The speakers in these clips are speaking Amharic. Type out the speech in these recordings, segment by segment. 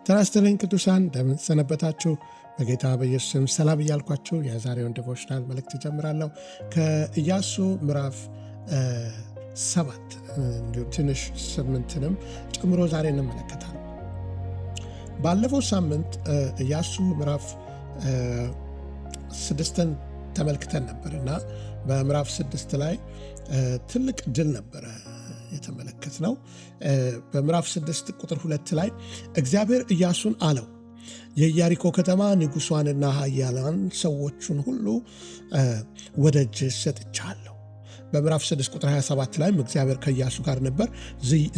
ጤና ይስጥልኝ ቅዱሳን፣ እንደምን ሰነበታችሁ? በጌታ በኢየሱስ ስም ሰላም እያልኳችሁ የዛሬውን ዲቮሽናል መልእክት ጀምራለሁ። ከኢያሱ ምዕራፍ 7 እንዲሁም ትንሽ 8ንም ጨምሮ ዛሬ እንመለከታለን። ባለፈው ሳምንት ኢያሱ ምዕራፍ 6ን ተመልክተን ነበርና በምዕራፍ 6 ላይ ትልቅ ድል ነበረ የተመለከትነው። በምዕራፍ 6 ቁጥር 2 ላይ እግዚአብሔር ኢያሱን አለው፣ የኢያሪኮ ከተማ ንጉሷንና ኃያላን ሰዎቹን ሁሉ ወደ እጅ ሰጥቻለሁ። በምዕራፍ 6 ቁጥር 27 ላይም እግዚአብሔር ከኢያሱ ጋር ነበር፣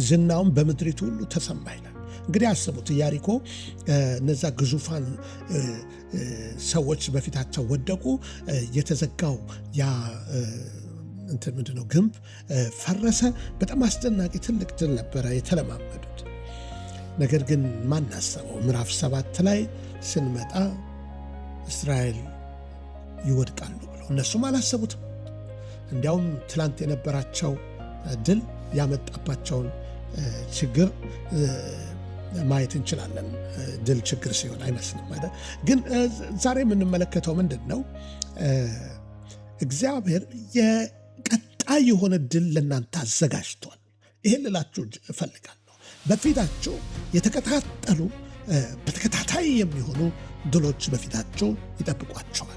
ዝናውም በምድሪቱ ሁሉ ተሰማ ይላል። እንግዲህ አስቡት፣ ኢያሪኮ እነዛ ግዙፋን ሰዎች በፊታቸው ወደቁ። የተዘጋው ያ ምንድነው ግንብ ፈረሰ። በጣም አስደናቂ ትልቅ ድል ነበረ የተለማመዱት። ነገር ግን ማናሰበው ምዕራፍ 7 ላይ ስንመጣ እስራኤል ይወድቃሉ ብለው እነሱም አላሰቡትም። እንዲያውም ትላንት የነበራቸው ድል ያመጣባቸውን ችግር ማየት እንችላለን። ድል ችግር ሲሆን አይመስልም አይደል? ግን ዛሬ የምንመለከተው ምንድን ነው? እግዚአብሔር የቀጣይ የሆነ ድል ለእናንተ አዘጋጅቷል። ይሄን ልላችሁ እፈልጋለሁ። በፊታችሁ የተቀጣጠሉ በተከታታይ የሚሆኑ ድሎች በፊታችሁ ይጠብቋቸዋል።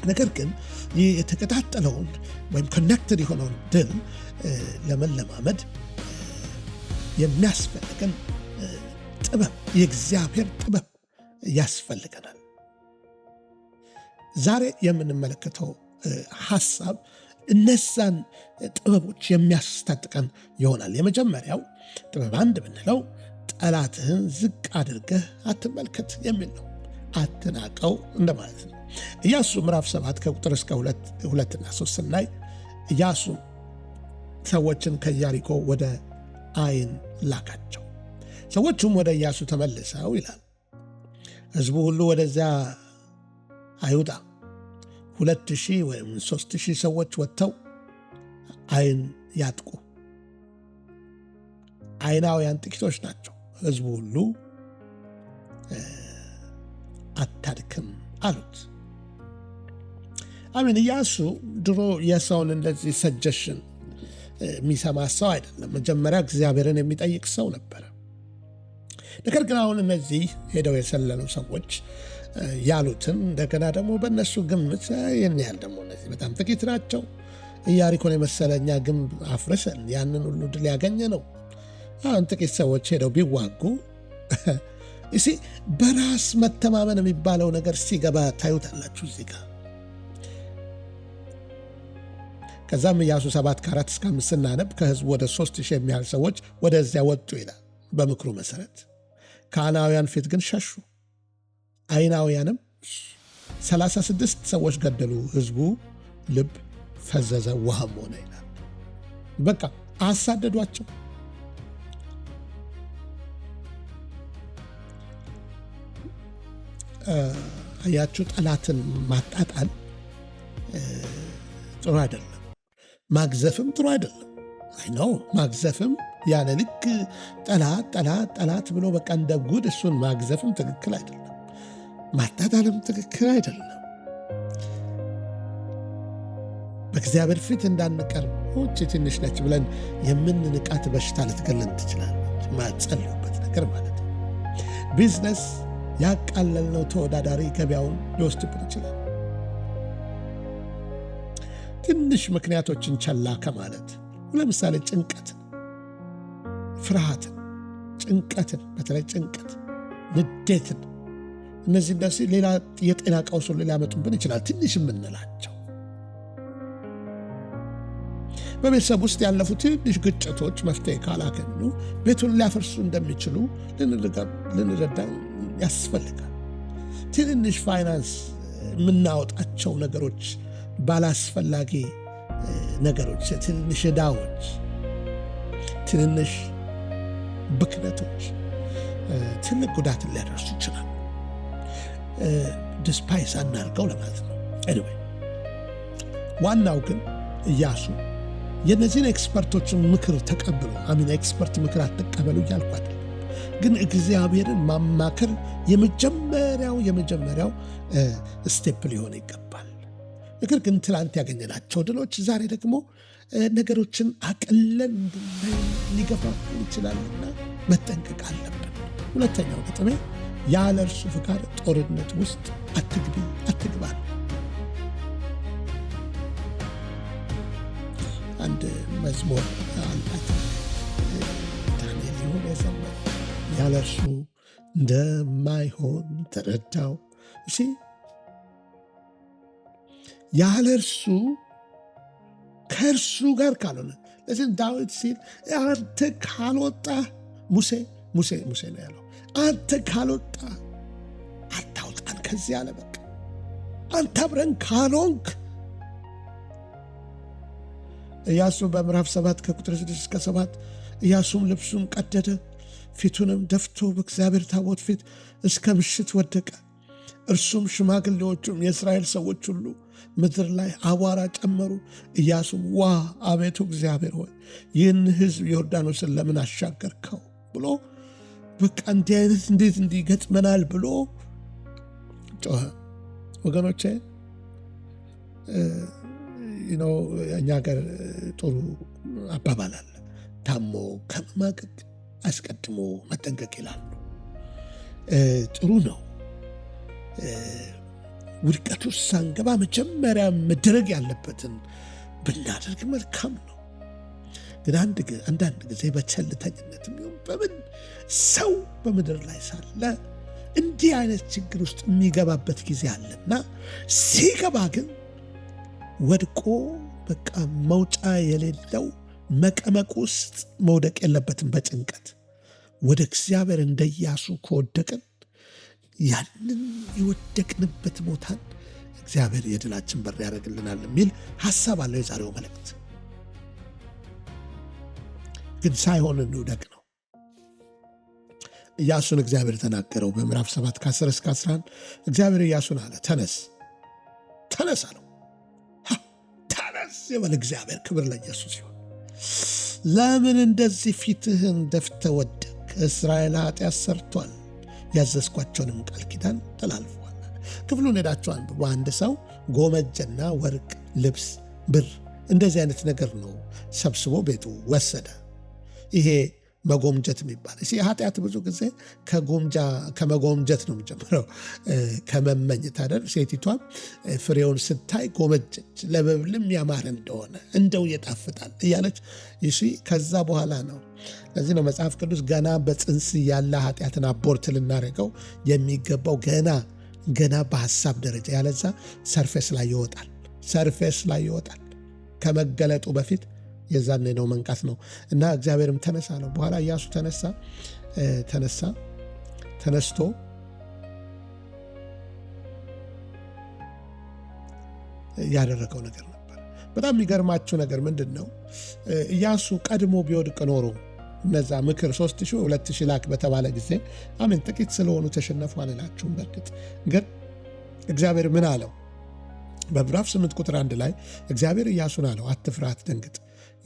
ነገር ግን ይህ የተቀጣጠለውን ወይም ኮኔክትድ የሆነውን ድል ለመለማመድ የሚያስፈልገን ጥበብ፣ የእግዚአብሔር ጥበብ ያስፈልገናል። ዛሬ የምንመለከተው ሐሳብ እነዛን ጥበቦች የሚያስታጥቀን ይሆናል። የመጀመሪያው ጥበብ 1 ብንለው ጠላትህን ዝቅ አድርገህ አትመልከት የሚል ነው። አትናቀው እንደማለት ነው። ኢያሱ ምዕራፍ 7 ከቁጥር እስከ 2 እና 3 ላይ ኢያሱ ሰዎችን ከኢያሪኮ ወደ አይን ላካቸው። ሰዎቹም ወደ ኢያሱ ተመልሰው ይላል፣ ሕዝቡ ሁሉ ወደዚያ አይውጣ፣ 2000 ወይም 3000 ሰዎች ወጥተው አይን ያጥቁ። አይናውያን ጥቂቶች ናቸው፣ ሕዝቡ ሁሉ አታድክም አሉት። አሜን። ኢያሱ ድሮ የሰውን እንደዚህ ሰጀሽን የሚሰማ ሰው አይደለም። መጀመሪያ እግዚአብሔርን የሚጠይቅ ሰው ነበረ። ነገር ግን አሁን እነዚህ ሄደው የሰለሉ ሰዎች ያሉትን እንደገና ደግሞ በእነሱ ግምት ይህን ያህል ደግሞ እነዚህ በጣም ጥቂት ናቸው፣ ኢያሪኮን የመሰለኛ ግንብ አፍርሰን ያንን ሁሉ ድል ያገኘ ነው፣ አሁን ጥቂት ሰዎች ሄደው ቢዋጉ በራስ መተማመን የሚባለው ነገር ሲገባ ታዩታላችሁ እዚህ ጋር። ከዛም ኢያሱ 7 ከ4 እስከ 5 ስናነብ ከሕዝቡ ወደ 3000 የሚያህል ሰዎች ወደዚያ ወጡ ይላል። በምክሩ መሰረት ከአናውያን ፊት ግን ሸሹ። አይናውያንም 36 ሰዎች ገደሉ። ሕዝቡ ልብ ፈዘዘ፣ ውሃም ሆነ ይላል። በቃ አሳደዷቸው። አያችሁ፣ ጠላትን ማጣጣል ጥሩ አይደለም። ማግዘፍም ጥሩ አይደለም። አይነው ማግዘፍም ያለ ልክ ጠላት ብሎ በቃ እንደ ጉድ እሱን ማግዘፍም ትክክል አይደለም። ማጣጣልም ትክክል አይደለም። በእግዚአብሔር ፊት እንዳንቀርብ ሆች ትንሽ ነች ብለን የምንንቃት በሽታ ልትገለን ትችላለች። ማጸልዩበት ነገር ማለት ነው። ቢዝነስ ያቃለልነው ተወዳዳሪ ገበያውን ሊወስድብን ይችላል። ትንሽ ምክንያቶችን ቸላ ከማለት፣ ለምሳሌ ጭንቀትን፣ ፍርሃትን፣ ጭንቀትን፣ በተለይ ጭንቀት፣ ንዴትን፣ እነዚህ ሌላ የጤና ቀውስ ሊያመጡብን ይችላል። ትንሽ የምንላቸው በቤተሰብ ውስጥ ያለፉ ትንሽ ግጭቶች መፍትሄ ካላገኙ ቤቱን ሊያፈርሱ እንደሚችሉ ልንረዳ ያስፈልጋል። ትንንሽ ፋይናንስ የምናወጣቸው ነገሮች፣ ባላስፈላጊ ነገሮች፣ ትንንሽ ዕዳዎች፣ ትንንሽ ብክነቶች ትልቅ ጉዳትን ሊያደርሱ ይችላል። ዲስፓይስ አናርገው ለማለት ነው። ኤኒዌይ ዋናው ግን ኢያሱ የነዚህን ኤክስፐርቶችን ምክር ተቀብሎ ኤክስፐርት ምክር አትቀበሉ እያልኩ አይደለም። ግን እግዚአብሔርን ማማከር የመጀመሪያው ስቴፕ ሊሆን ይገባል። ነገር ግን ትላንት ያገኘናቸው ድሎች ዛሬ ደግሞ ነገሮችን አቅለን ሊገፋፉ ይችላልና መጠንቀቅ አለብን። ሁለተኛው ነጥቤ ያለ እርሱ ፍቃድ ጦርነት ውስጥ አትግባ። አንድ መዝሙር አላት ዳንኤል ይሁን የዘመረው ያለ እርሱ እንደማይሆን ተረዳው። እሺ ያለ እርሱ ከእርሱ ጋር ካልሆነ ለዚህ ዳዊት ሲል አንተ ካልወጣ ሙሴ ነው ያለው፣ አንተ ካልወጣ አታውጣን ከዚህ አለ። በቃ አንተ አብረን ካልሆንክ። ኢያሱ በምዕራፍ 7 ከቁጥር 6 እስከ 7 ኢያሱም ልብሱን ቀደደ፣ ፊቱንም ደፍቶ በእግዚአብሔር ታቦት ፊት እስከ ምሽት ወደቀ። እርሱም ሽማግሌዎቹም የእስራኤል ሰዎች ሁሉ ምድር ላይ አቧራ ጨመሩ። ኢያሱም ዋ አቤቱ እግዚአብሔር ሆይ ይህን ሕዝብ ዮርዳኖስን ለምን አሻገርከው ብሎ በቃ እንዲህ አይነት እንዴት እንዲገጥመናል ብሎ ጮኸ። ወገኖቼ እኛ ሀገር ጥሩ አባባል አለ፣ ታሞ ከመማቀቅ አስቀድሞ መጠንቀቅ ይላሉ። ጥሩ ነው። ውድቀት ውስጥ ሳንገባ መጀመሪያ መደረግ ያለበትን ብናደርግ መልካም ነው። ግን አንዳንድ ጊዜ በቸልተኝነት በምን ሰው በምድር ላይ ሳለ እንዲህ አይነት ችግር ውስጥ የሚገባበት ጊዜ አለና ሲገባ ግን ወድቆ በቃ መውጫ የሌለው መቀመቅ ውስጥ መውደቅ የለበትም። በጭንቀት ወደ እግዚአብሔር እንደ ኢያሱ ከወደቅን ያንን የወደቅንበት ቦታን እግዚአብሔር የድላችን በር ያደርግልናል የሚል ሐሳብ አለው የዛሬው መልእክት። ግን ሳይሆን እንውደቅ ነው። ኢያሱን እግዚአብሔር ተናገረው በምዕራፍ 7 ከ10 እስከ 11 እግዚአብሔር ኢያሱን አለ፣ ተነስ አለው። ተነስ የበል እግዚአብሔር። ክብር ለኢየሱስ ይሁን። ለምን እንደዚህ ፊትህን ደፍተህ ወደቅ? እስራኤል ኃጢአት ሰርቷል፣ ያዘዝኳቸውንም ቃል ኪዳን ተላልፈዋል። ክፍሉን ሄዳችሁ አንብቡ። አንድ ሰው ጎመጀና ወርቅ፣ ልብስ፣ ብር እንደዚህ አይነት ነገር ነው ሰብስቦ ቤቱ ወሰደ። ይሄ መጎምጀት የሚባል ኃጢአት ብዙ ጊዜ ከመጎምጀት ነው የሚጀምረው፣ ከመመኘት አይደል? ሴቲቷም ፍሬውን ስታይ ጎመጀች፣ ለመብልም ያማረ እንደሆነ እንደው ይጣፍጣል እያለች ከዛ በኋላ ነው። ለዚህ ነው መጽሐፍ ቅዱስ ገና በጽንስ ያለ ኃጢአትን አቦርት ልናደርገው የሚገባው ገና በሐሳብ ደረጃ፣ ያለዛ ሰርፌስ ላይ ይወጣል ከመገለጡ በፊት የዛኔ ነው መንቃት ነው። እና እግዚአብሔርም ተነሳ ነው። በኋላ ኢያሱ ተነስቶ ያደረገው ነገር ነበር። በጣም የሚገርማችሁ ነገር ምንድን ነው? ኢያሱ ቀድሞ ቢወድቅ ኖሮ እነዛ ምክር 3000 2000 ላክ በተባለ ጊዜ አሜን ጥቂት ስለሆኑ ተሸነፉ አልላችሁም። በእርግጥ ግን እግዚአብሔር ምን አለው? በምዕራፍ 8 ቁጥር 1 ላይ እግዚአብሔር ኢያሱን አለው፣ አትፍራ፣ አትደንግጥ፣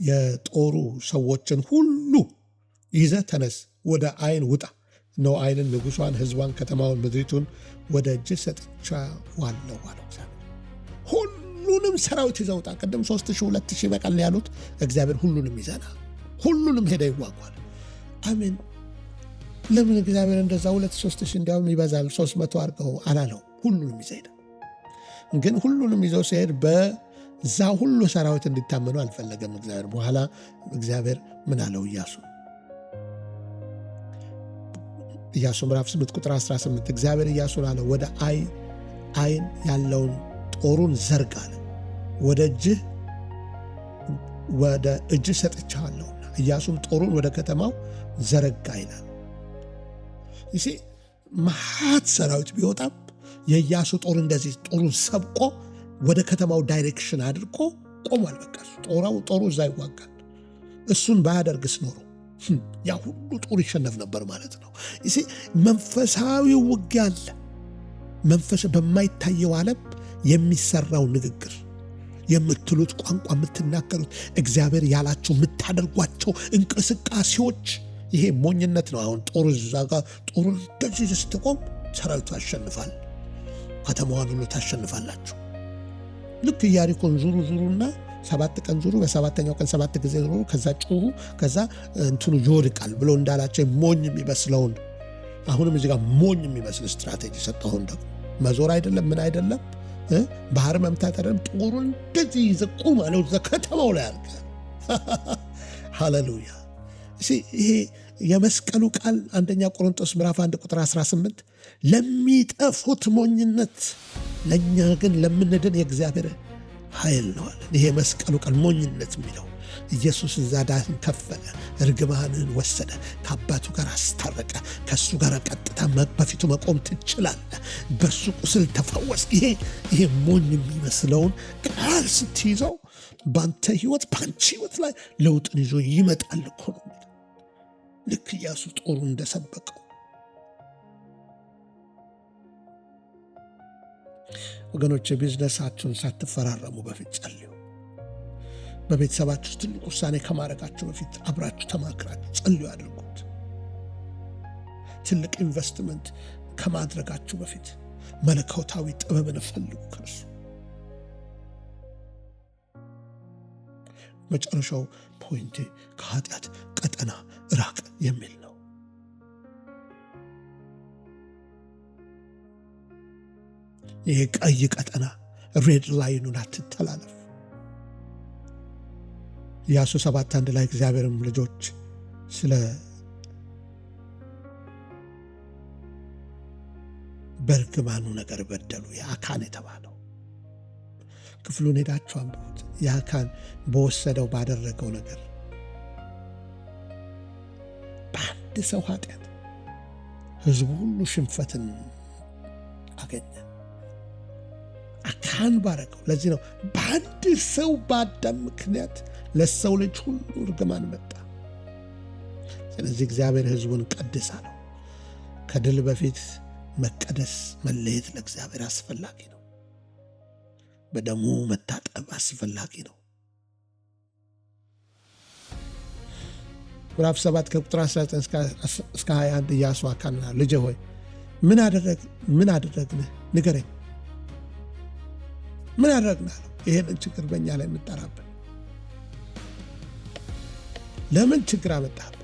የጦሩ ሰዎችን ሁሉ ይዘህ ተነስ፣ ወደ አይን ውጣ ነው። አይንን፣ ንጉሷን፣ ህዝቧን፣ ከተማውን፣ ምድሪቱን ወደ እጅ ሰጥቼዋለሁ አለው። ሁሉንም ሰራዊት ይዘህ ውጣ። ቅድም 3000 2000 በቃል ያሉት እግዚአብሔር ሁሉንም ይዘና ሁሉንም ሄደ ይዋጓል። አሜን። ለምን እግዚአብሔር እንደዛ 2-3 እንዲያውም ይበዛል 300 አድርገው አላለው? ሁሉንም ይዘህ ሄደ። ግን ሁሉንም ይዘው ሲሄድ በዛ ሁሉ ሰራዊት እንዲታመኑ አልፈለገም እግዚአብሔር። በኋላ እግዚአብሔር ምን አለው? ኢያሱ ምዕራፍ 8 ቁጥር 18 እግዚአብሔር ኢያሱን አለው፣ ወደ አይን ያለውን ጦሩን ዘርጋ አለ፣ ወደ እጅህ ሰጥቼዋለሁ። ኢያሱም ጦሩን ወደ ከተማው ዘረጋ ይላል። መሃት ሰራዊት ቢወጣም የኢያሱ ጦር እንደዚህ ጦሩን ሰብቆ ወደ ከተማው ዳይሬክሽን አድርጎ ቆሟል። በቃ ጦሩ እዛ ይዋጋል። እሱን ባያደርግስ ኖሮ ያ ሁሉ ጦር ይሸነፍ ነበር ማለት ነው። መንፈሳዊ ውጊያ አለ። በማይታየው ዓለም የሚሰራው ንግግር፣ የምትሉት ቋንቋ፣ የምትናገሩት፣ እግዚአብሔር ያላቸው የምታደርጓቸው እንቅስቃሴዎች ይሄ ሞኝነት ነው። አሁን ጦር እዛ ጋር ጦሩ እንደዚህ ስትቆም ሰራዊቱ ያሸንፋል፣ ከተማዋን ሁሉ ታሸንፋላችሁ። ልክ ኢያሪኮን ዙሩና 7 ቀን ዙሩ፣ በሰባተኛው ቀን 7 ጊዜ ዙሩ፣ ከዛ ጩሁ፣ ከዛ እንትኑ ይወድቃል ብሎ እንዳላቸው ሞኝ የሚመስለውን አሁንም እዚህ ጋር ሞኝ የሚመስል ስትራቴጂ ሰጠሁን። ደግሞ መዞር አይደለም ምን አይደለም ባህር መምታት አይደለም፣ ጦሩን እንደዚህ ይዘቁ ማለት ከተማው ላይ አልቀ ሃሌሉያ። ይሄ የመስቀሉ ቃል አንደኛ ቆሮንቶስ ምዕራፍ 1 ቁጥር 18 ለሚጠፉት ሞኝነት ለእኛ ግን ለምንድን የእግዚአብሔር ኃይል ነው አለ። ይሄ መስቀሉ ቃል ሞኝነት የሚለው ኢየሱስ እዛ ዕዳህን ከፈለ፣ እርግማንን ወሰደ፣ ከአባቱ ጋር አስታረቀ፣ ከእሱ ጋር ቀጥታ በፊቱ መቆም ትችላለህ፣ በሱ ቁስል ተፈወስ። ይሄ ሞኝ የሚመስለውን ቃል ስትይዘው በአንተ ህይወት በአንቺ ህይወት ላይ ለውጥን ይዞ ይመጣል እኮ ነው። ልክ ኢያሱ ጦሩ እንደሰበቀው ወገኖች፣ ቢዝነሳችሁን ሳትፈራረሙ በፊት ጸልዩ። በቤተሰባችሁ ትልቅ ውሳኔ ከማድረጋችሁ በፊት አብራችሁ ተማክራችሁ ጸልዩ አድርጉት። ትልቅ ኢንቨስትመንት ከማድረጋችሁ በፊት መለኮታዊ ጥበብን ፈልጉ ከእርሱ። መጨረሻው ፖይንቴ ከኃጢአት ቀጠና ራቅ የሚል ነው። ይሄ ቀይ ቀጠና ሬድ ላይኑን አትተላለፍ። ኢያሱ 7:1 ላይ እግዚአብሔርም ልጆች ስለ በርግማኑ ነገር በደሉ። የአካን የተባለው ክፍሉን ሄዳችሁ አንብቡት። የአካን በወሰደው ባደረገው ነገር በአንድ ሰው ኃጢአት ህዝቡ ሁሉ ሽንፈትን አገኘ። አካን ባረገው። ለዚህ ነው በአንድ ሰው በአዳም ምክንያት ለሰው ልጅ ሁሉ እርግማን መጣ። ስለዚህ እግዚአብሔር ህዝቡን ቀድስ አለው። ከድል በፊት መቀደስ መለየት ለእግዚአብሔር አስፈላጊ ነው። በደሙ መታጠብ አስፈላጊ ነው። ምዕራፍ 7 ከቁጥር 19 እስከ 21 ኢያሱ አካንና ልጄ ሆይ ምን አደረግንህ ንገረኝ፣ ምን አደረግናል? ይሄንን ችግር በእኛ ላይ የምጠራብን ለምን ችግር አመጣብን?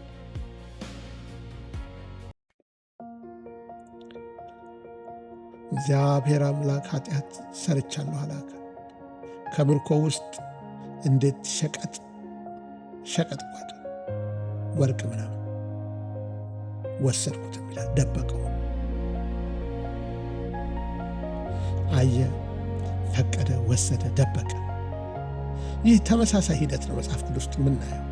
እግዚአብሔር አምላክ ኃጢአት ሰርቻለሁ አላከ። ከምርኮ ውስጥ እንዴት ሸቀጥ ጓድ ወርቅ ምናምን ወሰድኩት ይላል። ደበቀው፣ አየ፣ ፈቀደ፣ ወሰደ፣ ደበቀ። ይህ ተመሳሳይ ሂደት ነው መጽሐፍ ቅዱስ ውስጥ የምናየው።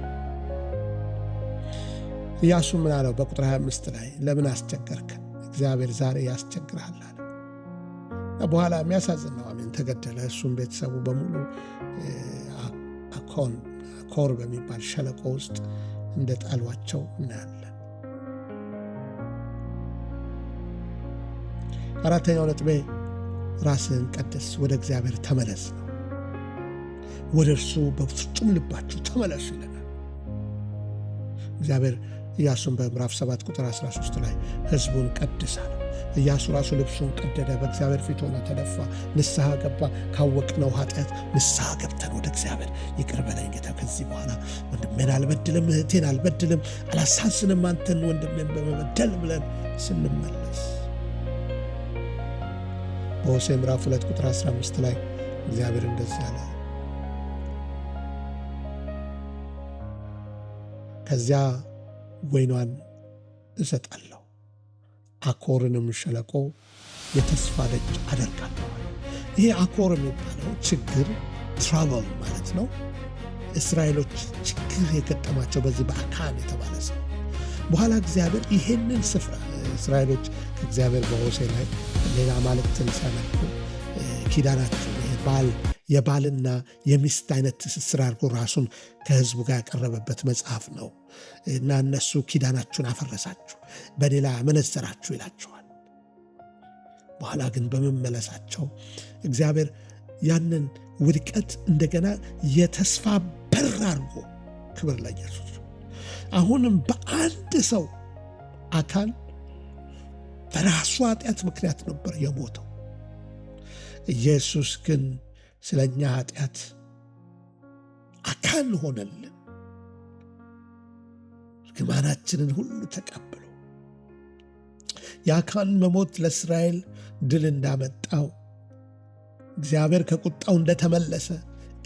ኢያሱ ምን አለው? በቁጥር 25 ላይ ለምን አስቸገርከን? እግዚአብሔር ዛሬ ያስቸግርሃል አለ። በኋላ የሚያሳዝን ነው። አሜን፣ ተገደለ። እሱም ቤተሰቡ በሙሉ አኮር በሚባል ሸለቆ ውስጥ እንደ ጣሏቸው እናያለን። አራተኛው ነጥቤ ራስህን ቀድስ፣ ወደ እግዚአብሔር ተመለስ ነው። ወደ እርሱ በፍጹም ልባችሁ ተመለሱ ይለናል እግዚአብሔር። ኢያሱን በምዕራፍ 7 ቁጥር 13 ላይ ህዝቡን ቀድስ አለው። ኢያሱ ራሱ ልብሱን ቀደደ፣ በእግዚአብሔር ፊት ሆነ፣ ተደፋ፣ ንስሐ ገባ። ካወቅነው ኃጢአት ንስሐ ገብተን ወደ እግዚአብሔር ይቅር በለኝ ጌታ፣ ከዚህ በኋላ ወንድሜን አልበድልም፣ እህቴን አልበድልም፣ አላሳዝንም አንተን ወንድሜን በመበደል ብለን ስንመለስ በሆሴዕ ምዕራፍ 2 ቁጥር 15 ላይ እግዚአብሔር እንደዚህ አለ፣ ከዚያ ወይኗን እሰጣለሁ፣ አኮርንም ሸለቆ የተስፋ ደጅ አደርጋለሁ። ይሄ አኮር የሚባለው ችግር ትራቨል ማለት ነው። እስራኤሎች ችግር የገጠማቸው በዚህ በአካን የተባለ ሰው በኋላ እግዚአብሔር ይሄንን ስፍራ እስራኤሎች ከእግዚአብሔር በሆሴዕ ላይ ሌላ ማለትን ሲያመልኩ ኪዳናቸው የባልና የሚስት አይነት ትስስር አድርጎ ራሱን ከህዝቡ ጋር ያቀረበበት መጽሐፍ ነው እና እነሱ ኪዳናችሁን አፈረሳችሁ፣ በሌላ አመነዘራችሁ ይላቸዋል። በኋላ ግን በመመለሳቸው እግዚአብሔር ያንን ውድቀት እንደገና የተስፋ በር አድርጎ፣ ክብር ለኢየሱስ፣ አሁንም በአንድ ሰው አካል በራሱ ኃጢአት ምክንያት ነበር የሞተው። ኢየሱስ ግን ስለኛ ኃጢአት አካል ሆነልን። ግማናችንን ሁሉ ተቀብሎ የአካል መሞት ለእስራኤል ድል እንዳመጣው እግዚአብሔር ከቁጣው እንደተመለሰ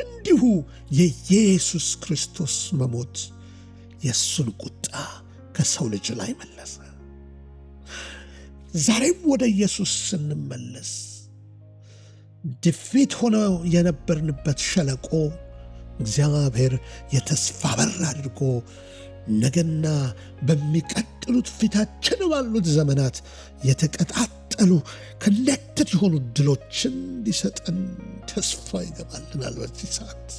እንዲሁ የኢየሱስ ክርስቶስ መሞት የእሱን ቁጣ ከሰው ልጅ ላይ መለሰ። ዛሬም ወደ ኢየሱስ ስንመለስ ድፊት ሆነው የነበርንበት ሸለቆ እግዚአብሔር የተስፋ በር አድርጎ ነገና በሚቀጥሉት ፊታችን ባሉት ዘመናት የተቀጣጠሉ ከነክት የሆኑ ድሎችን እንዲሰጠን ተስፋ ይገባልናል። በዚህ ሰዓት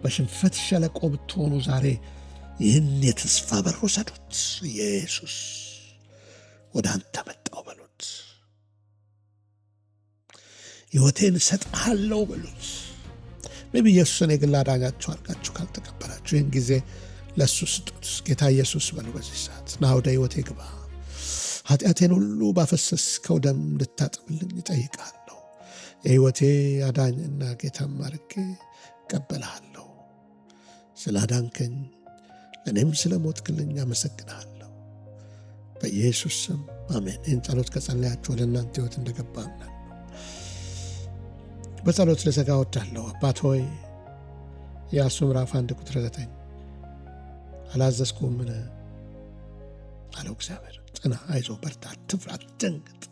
በሽንፈት ሸለቆ ብትሆኑ ዛሬ ይህን የተስፋ በር ወሰዱት። ኢየሱስ ወደ አንተ መጣው በሉት። ሕይወቴን እሰጥሃለሁ በሉት። ኢየሱስን የግል አዳኛችሁ አድርጋችሁ ካልተቀበላችሁ ይህን ጊዜ ለእሱ ስጡት። ጌታ ኢየሱስ በሉ በዚህ ሰዓት ና ወደ ሕይወቴ ግባ። ኃጢአቴን ሁሉ ባፈሰስከው ደም እንድታጥብልኝ እጠይቃለሁ። የሕይወቴ አዳኝና ጌታም አድርጌ እቀበልሃለሁ። ስለ አዳንከኝ እኔም ስለ ሞትክልኝ አመሰግንሃለሁ። በኢየሱስ ስም አሜን። ይህን ጸሎት ከጸለያችሁ ወደ እናንተ ሕይወት እንደገባ አምናለሁ። በጸሎት ልዘጋ እወዳለሁ። አባት ሆይ ኢያሱ ምዕራፍ 1 ቁጥር 9 አላዘዝኩህምን አለው እግዚአብሔር። ጽና፣ አይዞህ፣ በርታ፣ አትፍራ፣ አትደንግጥ፣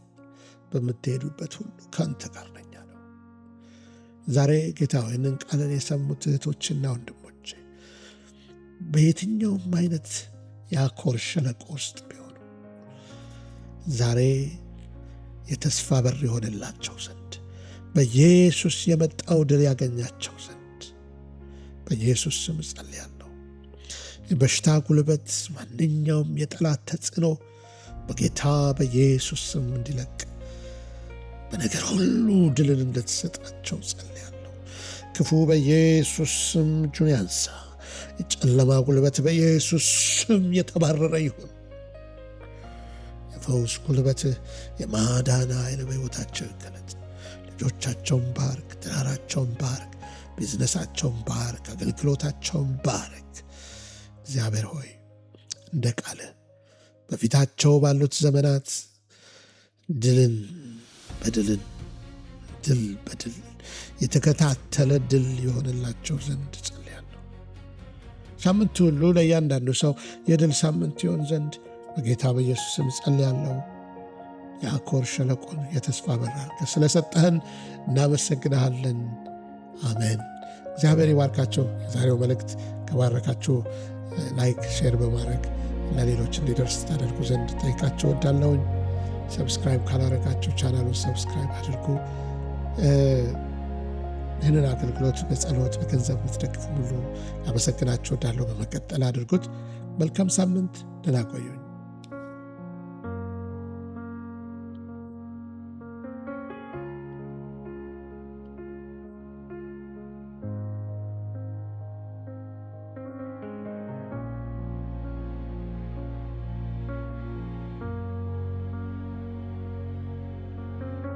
በምትሄዱበት ሁሉ ከአንተ ጋር ነኝ አለው። ዛሬ ጌታ ሆይ ይህንን ቃልን የሰሙት እህቶችና ወንድሞቼ በየትኛውም አይነት የአኮር ሸለቆ ውስጥ ቢሆኑ ዛሬ የተስፋ በር የሆነላቸው ዘንድ በኢየሱስ የመጣው ድል ያገኛቸው ዘንድ በኢየሱስ ስም ጸልያለሁ። የበሽታ ጉልበት፣ ማንኛውም የጠላት ተጽዕኖ በጌታ በኢየሱስ ስም እንዲለቅ፣ በነገር ሁሉ ድልን እንድትሰጣቸው ጸልያለሁ። ክፉ በኢየሱስ ስም እጁን ያንሳ። የጨለማ ጉልበት በኢየሱስ ስም የተባረረ ይሁን። የፈውስ ጉልበት፣ የማዳን ኃይል በሕይወታቸው ይገለጥ። ልጆቻቸውን ባርክ፣ ትዳራቸውን ባርክ፣ ቢዝነሳቸውን ባርክ፣ አገልግሎታቸውን ባርክ። እግዚአብሔር ሆይ እንደ ቃል በፊታቸው ባሉት ዘመናት ድልን በድልን ድል በድል የተከታተለ ድል የሆነላቸው ዘንድ ጸልያለሁ። ሳምንቱ ሁሉ ለእያንዳንዱ ሰው የድል ሳምንት ይሆን ዘንድ በጌታ በኢየሱስ ስም ጸልያለሁ። የአኮር ሸለቆን የተስፋ በር አድርገህ ስለሰጠህን እናመሰግንሃለን። አሜን። እግዚአብሔር ይባርካቸው። የዛሬው መልእክት ከባረካችሁ ላይክ፣ ሼር በማድረግ ለሌሎች እንዲደርስ ታደርጉ ዘንድ ጠይቃቸው ወዳለሁኝ። ሰብስክራይብ ካላረጋችሁ ቻናሉን ሰብስክራይብ አድርጉ። ይህንን አገልግሎት በጸሎት በገንዘብ ምትደግፉ ሁሉ አመሰግናችሁ ወዳለሁ። በመቀጠል አድርጉት። መልካም ሳምንት። ደህና ቆዩኝ።